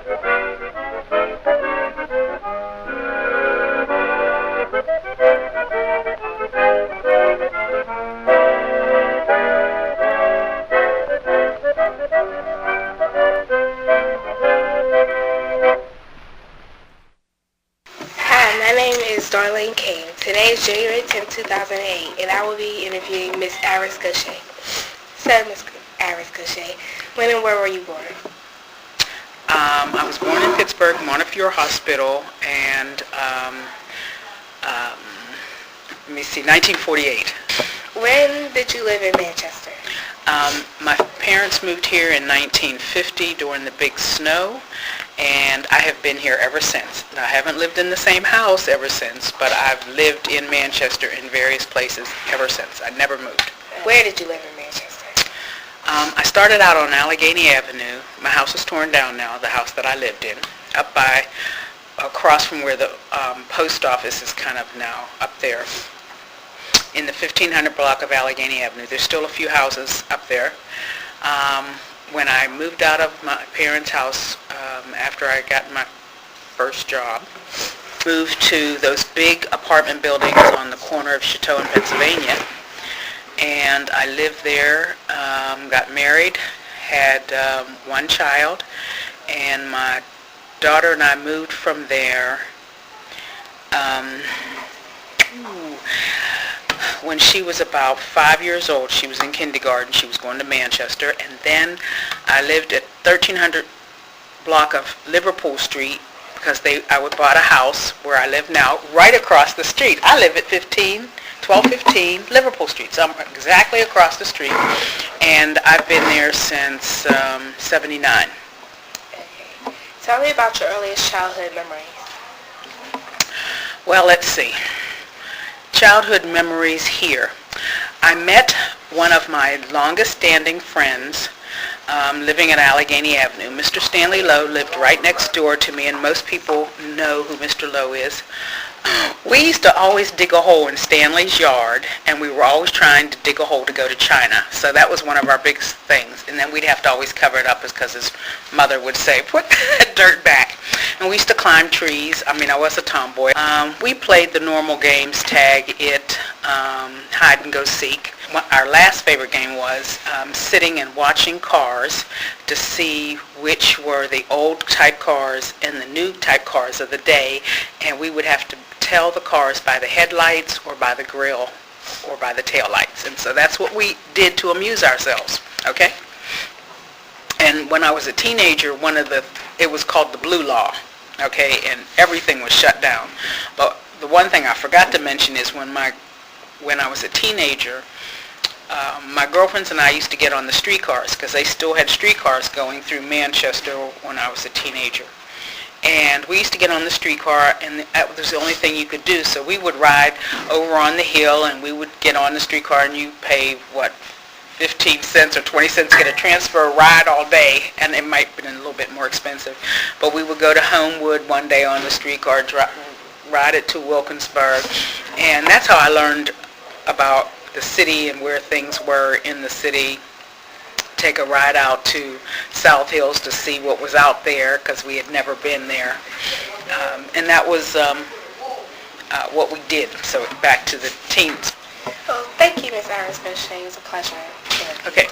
Hi, my name is Darlene King. Today is January 10th, 2008, and I will be interviewing Miss Iris Goshay. So, Miss Iris Goshay, when and where were you born? I was born in Pittsburgh, Montefiore Hospital, and let me see, 1948. When did you live in Manchester? My parents moved here in 1950 during the big snow, and I have been here ever since. I haven't lived in the same house ever since, but I've lived in Manchester in various places ever since. I never moved. Where did you live in Manchester? I started out on Allegheny Avenue. My house is torn down now, the house that I lived in, across from where the post office is kind of now up there, in the 1500 block of Allegheny Avenue. There's still a few houses up there. When I moved out of my parents' house after I got my first job, moved to those big apartment buildings on the corner of Chateau in Pennsylvania, and I lived there, got married, had one child, and my daughter and I moved from there when she was about 5 years old. She was in kindergarten. She was going to Manchester, and then I lived at 1300 block of Liverpool Street because I would bought a house where I live now right across the street. I live at 1215 Liverpool Street, so I'm exactly across the street, and I've been there since 79. Okay. Tell me about your earliest childhood memories. Well, let's see. Childhood memories here. I met one of my longest standing friends living at Allegheny Avenue. Mr. Stanley Lowe lived right next door to me, and most people know who Mr. Lowe is. We used to always dig a hole in Stanley's yard, and we were always trying to dig a hole to go to China. So that was one of our big things. And then we'd have to always cover it up because his mother would say, "Put that dirt back." And we used to climb trees. I mean, I was a tomboy. We played the normal games, tag, it, hide and go seek. Our last favorite game was sitting and watching cars to see which were the old type cars and the new type cars of the day, and we would have to tell the cars by the headlights or by the grill or by the tail lights. And so that's what we did to amuse ourselves, okay? And when I was a teenager, it was called the Blue Law, okay, and everything was shut down. But the one thing I forgot to mention is when I was a teenager, my girlfriends and I used to get on the streetcars because they still had streetcars going through Manchester when I was a teenager. And we used to get on the streetcar, and that was the only thing you could do. So we would ride over on the hill, and we would get on the streetcar, and you pay, 15 cents or 20 cents to get a transfer ride all day, and it might have been a little bit more expensive. But we would go to Homewood one day on the streetcar, ride it to Wilkinsburg, and that's how I learned about the city and where things were in the city. Take a ride out to South Hills to see what was out there because we had never been there. And that was what we did. So back to the teens. Well, thank you, Miss Iris Goshay. It was a pleasure. Okay.